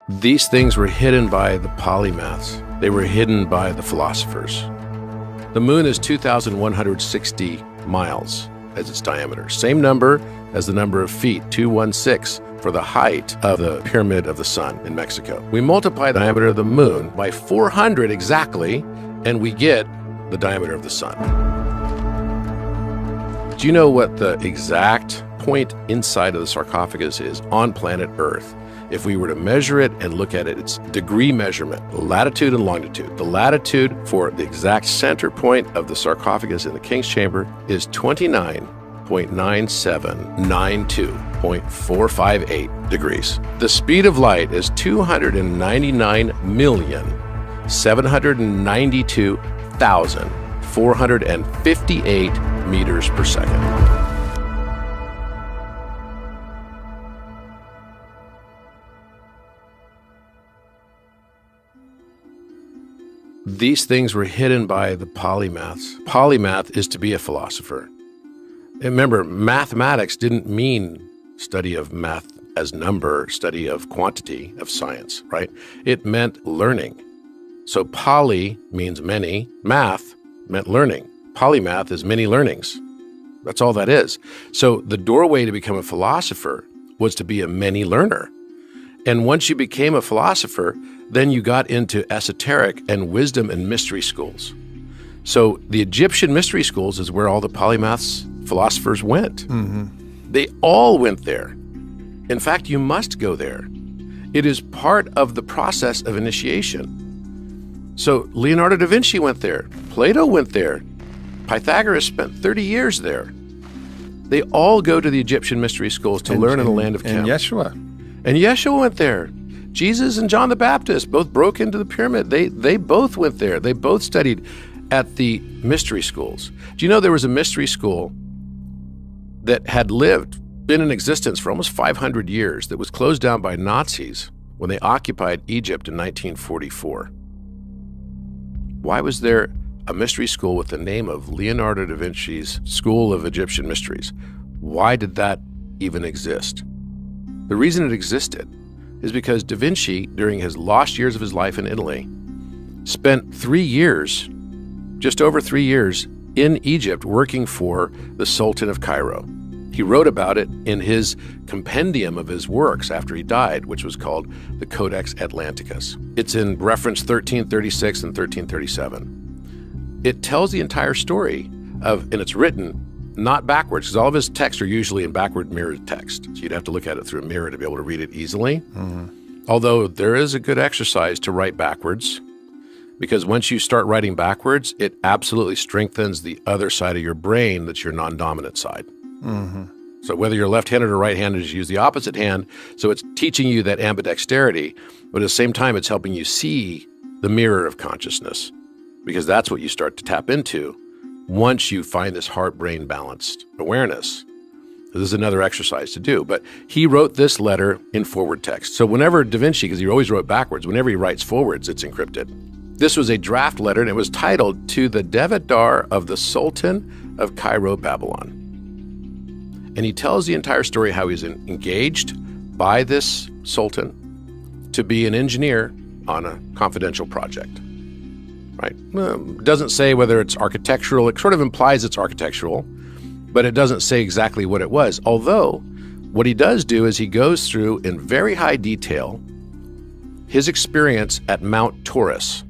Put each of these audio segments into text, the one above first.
These things were hidden by the polymaths. They were hidden by the philosophers. The moon is 2,160 miles as its diameter. Same number as the number of feet, 216, for the height of the Pyramid of the Sun in Mexico. We multiply the diameter of the moon by 400 exactly, and we get the diameter of the sun. Do you know what the exact point inside of the sarcophagus is on planet Earth? If we were to measure it and look at it, it's degree measurement, latitude and longitude. The latitude for the exact center point of the sarcophagus in the King's Chamber is 29.9792.458 degrees. The speed of light is 299,792,458 meters per second. These things were hidden by the polymaths. Polymath is to be a philosopher. And remember, mathematics didn't mean study of math as number, study of quantity, of science, right? It meant learning. So poly means many, math meant learning. Polymath is many learnings. That's all that is. So the doorway to become a philosopher was to be a many learner. And once you became a philosopher, then you got into esoteric and wisdom and mystery schools. So the Egyptian mystery schools is where all the polymaths, philosophers went. Mm-hmm. They all went there. In fact, you must go there. It is part of the process of initiation. So Leonardo da Vinci went there. Plato went there. Pythagoras spent 30 years there. They all go to the Egyptian mystery schools to learn in the land of Chem. And Yeshua. And Yeshua went there. Jesus and John the Baptist both broke into the pyramid. They both went there. They both studied at the mystery schools. Do you know there was a mystery school that had been in existence for almost 500 years that was closed down by Nazis when they occupied Egypt in 1944? Why was there a mystery school with the name of Leonardo da Vinci's School of Egyptian Mysteries? Why did that even exist? The reason it existed is because Da Vinci, during his lost years of his life in Italy, spent 3 years, just over 3 years, in Egypt working for the Sultan of Cairo. He wrote about it in his compendium of his works after he died, which was called the Codex Atlanticus. It's in reference 1336 and 1337. It tells the entire story and it's written not backwards, because all of his texts are usually in backward mirrored text. So you'd have to look at it through a mirror to be able to read it easily. Mm-hmm. Although there is a good exercise to write backwards, because once you start writing backwards, it absolutely strengthens the other side of your brain that's your non-dominant side. Mm-hmm. So whether you're left-handed or right-handed, you use the opposite hand. So it's teaching you that ambidexterity, but at the same time, it's helping you see the mirror of consciousness, because that's what you start to tap into once you find this heart-brain balanced awareness. This is another exercise to do. But he wrote this letter in forward text. So whenever Da Vinci, because he always wrote backwards, whenever he writes forwards, it's encrypted. This was a draft letter, and it was titled To the Devedar of the Sultan of Cairo, Babylon. And he tells the entire story how he's engaged by this sultan to be an engineer on a confidential project. Right? Doesn't say whether it's architectural. It sort of implies it's architectural, but it doesn't say exactly what it was. Although, what he does do is he goes through in very high detail his experience at Mount Taurus.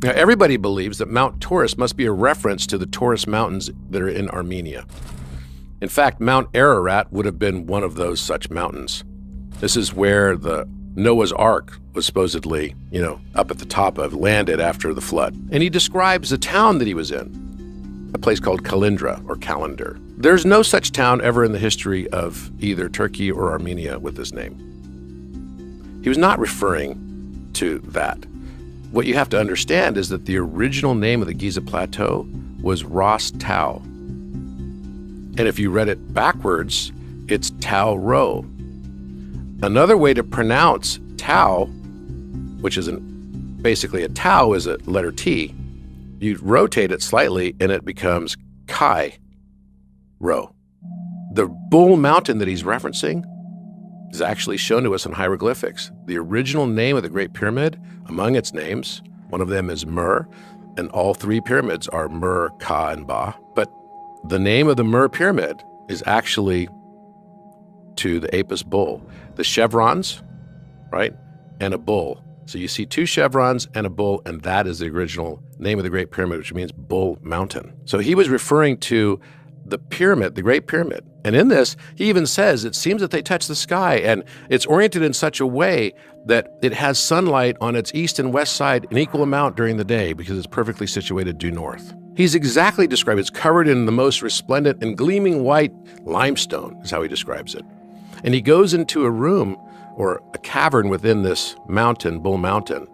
Now, everybody believes that Mount Taurus must be a reference to the Taurus Mountains that are in Armenia. In fact, Mount Ararat would have been one of those such mountains. This is where the Noah's Ark was supposedly, up at the top of, landed after the flood. And he describes the town that he was in, a place called Kalindra or Calendar. There's no such town ever in the history of either Turkey or Armenia with this name. He was not referring to that. What you have to understand is that the original name of the Giza Plateau was Ras Tau. And if you read it backwards, it's Tau Ro. Another way to pronounce Tau, which is basically a Tau is a letter T, you rotate it slightly and it becomes Kai Ro. The Bull Mountain that he's referencing is actually shown to us in hieroglyphics. The original name of the Great Pyramid, among its names, one of them is myrrh, and all three pyramids are myrrh, ka, and ba. But the name of the myrrh pyramid is actually to the Apis bull. The chevrons, right, and a bull. So you see two chevrons and a bull, and that is the original name of the Great Pyramid, which means Bull Mountain. So he was referring to the pyramid, the Great Pyramid. And in this, he even says it seems that they touch the sky, and it's oriented in such a way that it has sunlight on its east and west side in equal amount during the day because it's perfectly situated due north. He's exactly described. It's covered in the most resplendent and gleaming white limestone, is how he describes it. And he goes into a room or a cavern within this mountain, Bull Mountain.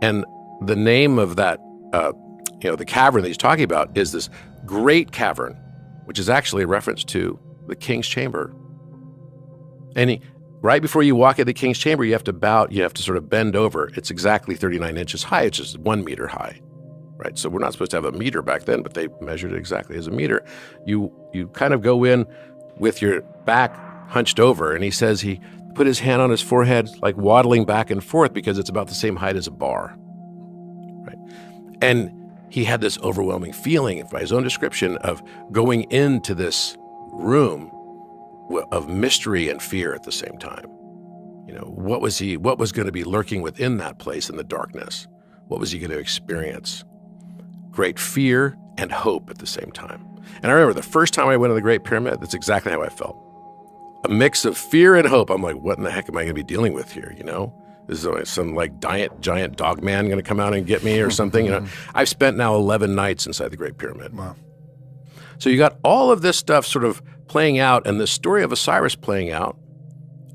And the name of that, the cavern that he's talking about is this Great Cavern, which is actually a reference to the king's chamber. And right before you walk in the king's chamber, you have to sort of bend over. It's exactly 39 inches high. It's just 1 meter high, right? So we're not supposed to have a meter back then, but they measured it exactly as a meter. You kind of go in with your back hunched over, and he says he put his hand on his forehead, like waddling back and forth because it's about the same height as a bar, right? And he had this overwhelming feeling, by his own description, of going into this room of mystery and fear at the same time. What was going to be lurking within that place in the darkness? What was he going to experience? Great fear and hope at the same time. And I remember the first time I went to the Great Pyramid, that's exactly how I felt. A mix of fear and hope. I'm like, what in the heck am I going to be dealing with here, Is there some giant dog man going to come out and get me or something? I've spent now 11 nights inside the Great Pyramid. Wow. So you got all of this stuff sort of playing out, and the story of Osiris playing out.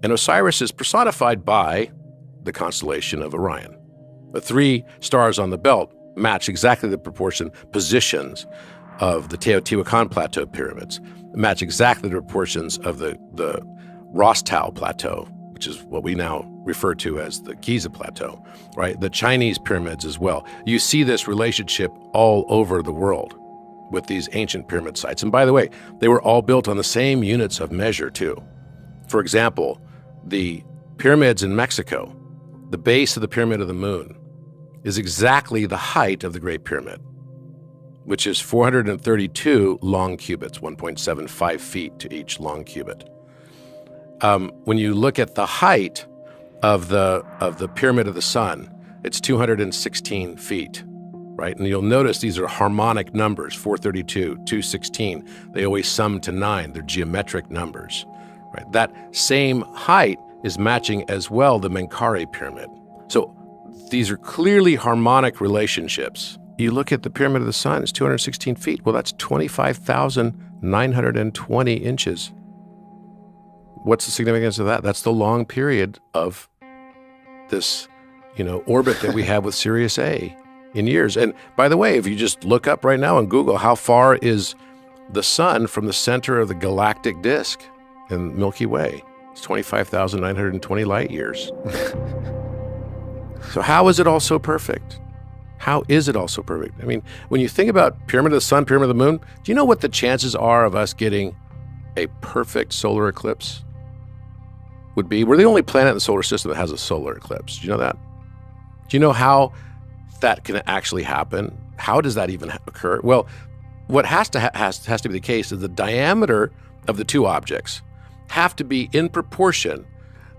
And Osiris is personified by the constellation of Orion. The 3 stars on the belt match exactly the positions of the Teotihuacan Plateau pyramids, match exactly the proportions of the Rostau Plateau, which is what we now refer to as the Giza Plateau, right? The Chinese pyramids as well. You see this relationship all over the world with these ancient pyramid sites. And by the way, they were all built on the same units of measure too. For example, the pyramids in Mexico, the base of the Pyramid of the Moon is exactly the height of the Great Pyramid, which is 432 long cubits, 1.75 feet to each long cubit. When you look at the height of the Pyramid of the Sun, it's 216 feet, right? And you'll notice these are harmonic numbers, 432, 216. They always sum to 9. They're geometric numbers, right? That same height is matching as well the Menkaure Pyramid. So these are clearly harmonic relationships. You look at the Pyramid of the Sun, it's 216 feet. Well, that's 25,920 inches. What's the significance of that? That's the long period of this, orbit that we have with Sirius A in years. And by the way, if you just look up right now on Google, how far is the sun from the center of the galactic disk in Milky Way? It's 25,920 light years. So how is it all so perfect? How is it all so perfect? I mean, when you think about Pyramid of the Sun, Pyramid of the Moon, do you know what the chances are of us getting a perfect solar eclipse would be? We're the only planet in the solar system that has a solar eclipse. Do you know that? Do you know how that can actually happen? How does that even occur? Well, what has to be the case is the diameter of the two objects have to be in proportion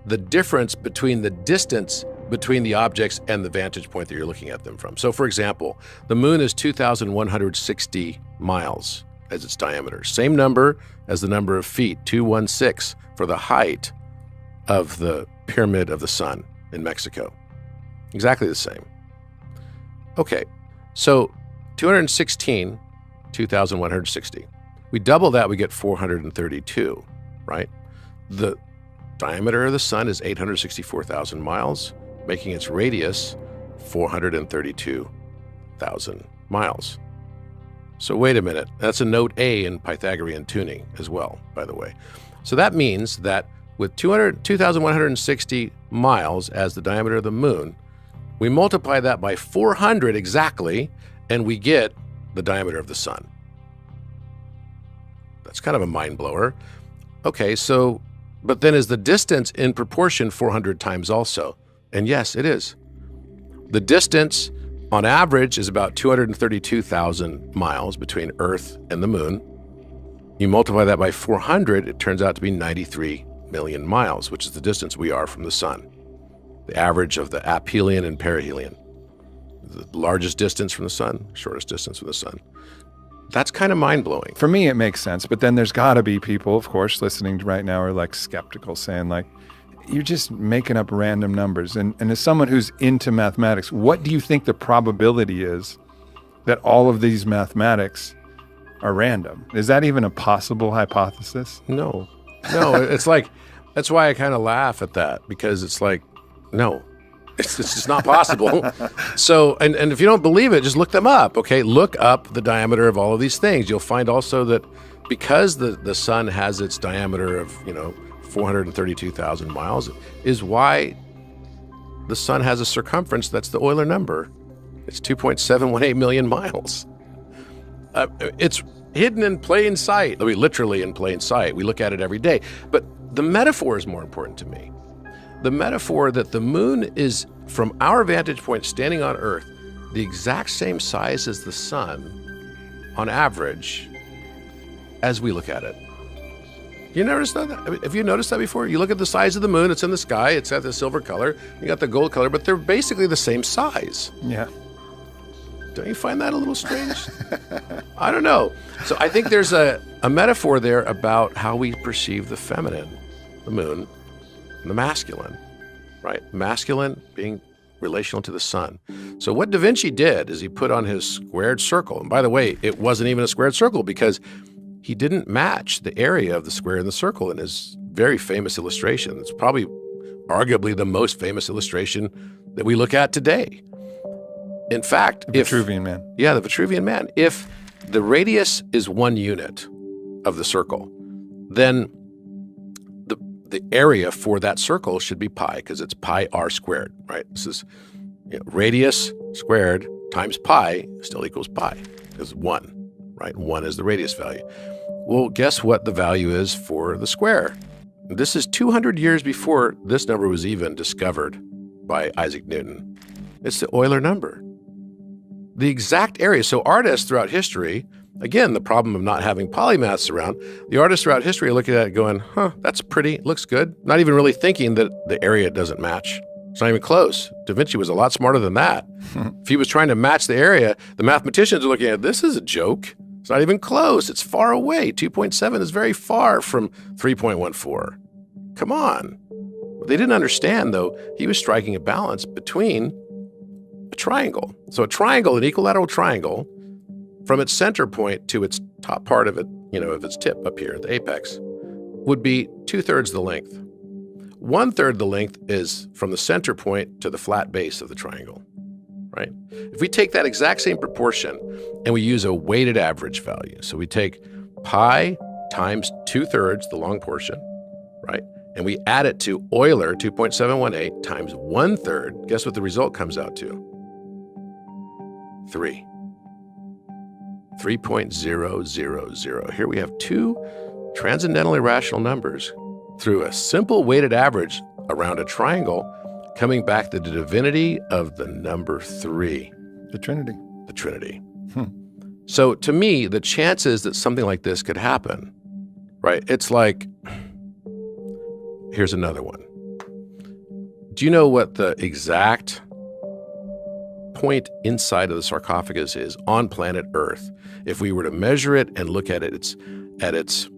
the difference between the distance between the objects and the vantage point that you're looking at them from. So for example, the moon is 2,160 miles as its diameter. Same number as the number of feet, 216 for the height of the Pyramid of the Sun in Mexico. Exactly the same. Okay, so 216, 2,160. We double that, we get 432, right? The diameter of the sun is 864,000 miles, making its radius 432,000 miles. So wait a minute, that's a note A in Pythagorean tuning as well, by the way. So that means that with 2,160 miles as the diameter of the moon, we multiply that by 400 exactly, and we get the diameter of the sun. That's kind of a mind blower. Okay, so But then is the distance in proportion 400 times also? And yes, it is. The distance on average is about 232,000 miles between Earth and the moon. You multiply that by 400, it turns out to be 93 million miles, which is the distance we are from the sun. The average of the aphelion and perihelion. The largest distance from the sun, shortest distance from the sun. That's kind of mind-blowing. For me, it makes sense. But then there's got to be people, of course, listening right now are like skeptical, saying like, you're just making up random numbers. And as someone who's into mathematics, what do you think the probability is that all of these mathematics are random? Is that even a possible hypothesis? No, it's like, that's why I kind of laugh at that, because it's like, no, it's just not possible. So, and if you don't believe it, just look them up, okay? Look up the diameter of all of these things. You'll find also that because the sun has its diameter of, 432,000 miles, is why the sun has a circumference that's the Euler number. It's 2.718 million miles. It's hidden in plain sight. I mean, literally in plain sight. We look at it every day. But the metaphor is more important to me. The metaphor that the moon is, from our vantage point standing on Earth, the exact same size as the sun on average as we look at it. You notice that? I mean, have you noticed that before? You look at the size of the moon, it's in the sky, it's got the silver color, you got the gold color, but they're basically the same size. Yeah. Don't you find that a little strange? I don't know. So I think there's a metaphor there about how we perceive the feminine, the moon, and the masculine, right? Masculine being relational to the sun. So what Da Vinci did is he put on his squared circle. And by the way, it wasn't even a squared circle because he didn't match the area of the square and the circle in his very famous illustration. It's probably arguably the most famous illustration that we look at today. In fact, the Vitruvian Man. Yeah, the Vitruvian Man. If the radius is 1 unit of the circle, then the area for that circle should be pi, because it's pi r squared, right? This is radius squared times pi still equals pi, because 1, right? 1 is the radius value. Well, guess what the value is for the square? This is 200 years before this number was even discovered by Isaac Newton. It's the Euler number. The exact area. So artists throughout history, again, the problem of not having polymaths around, the artists throughout history are looking at it going, that's pretty, looks good. Not even really thinking that the area doesn't match. It's not even close. Da Vinci was a lot smarter than that. If he was trying to match the area, the mathematicians are looking at, this is a joke. It's not even close. It's far away. 2.7 is very far from 3.14. Come on. What they didn't understand, though, he was striking a balance between a triangle. So a triangle, an equilateral triangle, from its center point to its top part of it, of its tip up here, the apex, would be 2/3 the length. 1/3 the length is from the center point to the flat base of the triangle, right? If we take that exact same proportion and we use a weighted average value, so we take pi times 2/3, the long portion, right? And we add it to Euler, 2.718 times 1/3, guess what the result comes out to? 3. 3.000. Here we have two transcendental irrational numbers through a simple weighted average around a triangle, coming back to the divinity of the number 3. The Trinity. The Trinity. So to me, the chances that something like this could happen, right? It's like, here's another one. Do you know what the exact point inside of the sarcophagus is on planet Earth? If we were to measure it and look at it, it's at its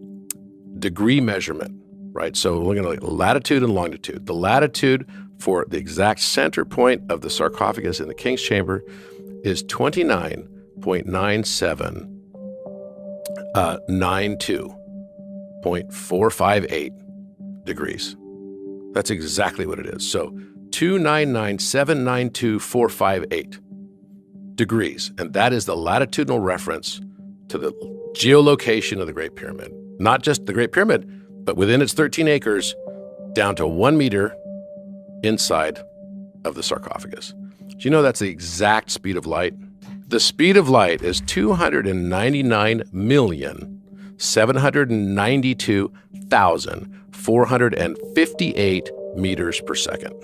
degree measurement, right? So we're looking at latitude and longitude. The latitude for the exact center point of the sarcophagus in the king's chamber is 29.9792.458 degrees. That's exactly what it is. So 299,792,458 degrees. And that is the latitudinal reference to the geolocation of the Great Pyramid. Not just the Great Pyramid, but within its 13 acres, down to 1 meter inside of the sarcophagus. Do you know that's the exact speed of light? The speed of light is 299,000,000 792,458 meters per second.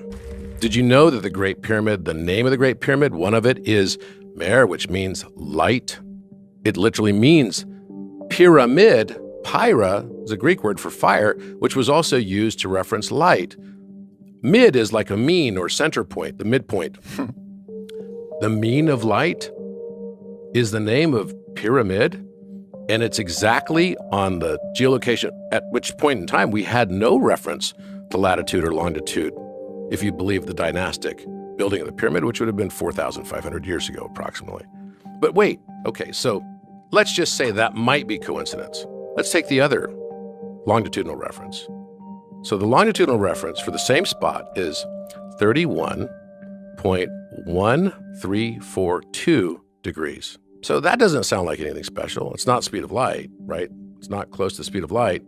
Did you know that the Great Pyramid, the name of the Great Pyramid, one of it is myrrh, which means light. It literally means pyramid. Pyra is a Greek word for fire, which was also used to reference light. Mid is like a mean or center point, the midpoint. The mean of light is the name of pyramid, and it's exactly on the geolocation at which point in time we had no reference to latitude or longitude, if you believe the dynastic building of the pyramid, which would have been 4,500 years ago approximately. But wait, okay, so let's just say that might be coincidence. Let's take the other longitudinal reference. So the longitudinal reference for the same spot is 31.1342 degrees. So that doesn't sound like anything special. It's not speed of light, right? It's not close to the speed of light.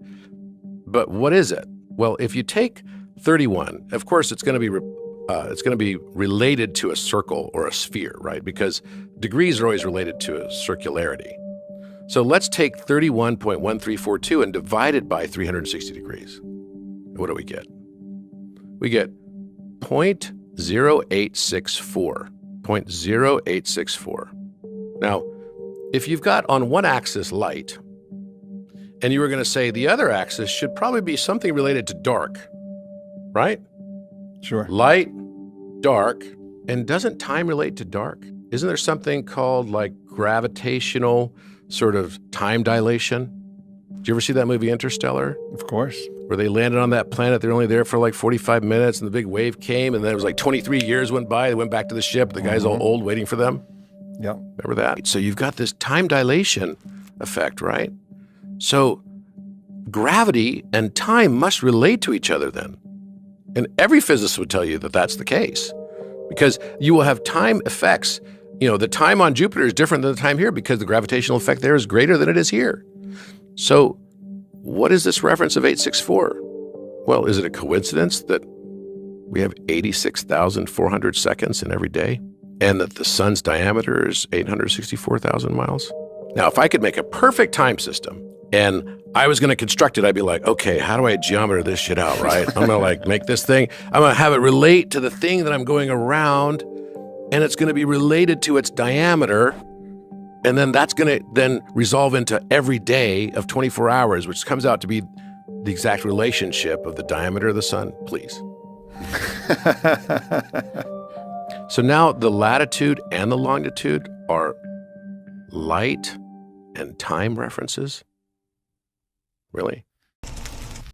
But what is it? Well, if you take 31, of course, it's going to be related to a circle or a sphere, right? Because degrees are always related to a circularity. So let's take 31.1342 and divide it by 360 degrees. What do we get? We get 0.0864. 0.0864. Now, if you've got on one axis light, and you were going to say the other axis should probably be something related to dark, right? Sure. Light, dark, and doesn't time relate to dark? Isn't there something called like gravitational sort of time dilation? Did you ever see that movie Interstellar? Of course. Where they landed on that planet, they're only there for like 45 minutes, and the big wave came, and then it was like 23 years went by, they went back to the ship, the guy's all old waiting for them. Yeah. Remember that? So you've got this time dilation effect, right? So gravity and time must relate to each other then. And every physicist would tell you that that's the case, because you will have time effects. You know, the time on Jupiter is different than the time here because the gravitational effect there is greater than it is here. So what is this reference of 864? Well, is it a coincidence that we have 86,400 seconds in every day and that the sun's diameter is 864,000 miles? Now, if I could make a perfect time system and I was going to construct it, I'd be like, okay, how do I geometry this shit out, right? I'm going to like make this thing. I'm going to have it relate to the thing that I'm going around, and it's going to be related to its diameter. And then that's going to then resolve into every day of 24 hours, which comes out to be the exact relationship of the diameter of the sun. Please. So now the latitude and the longitude are light and time references? Really?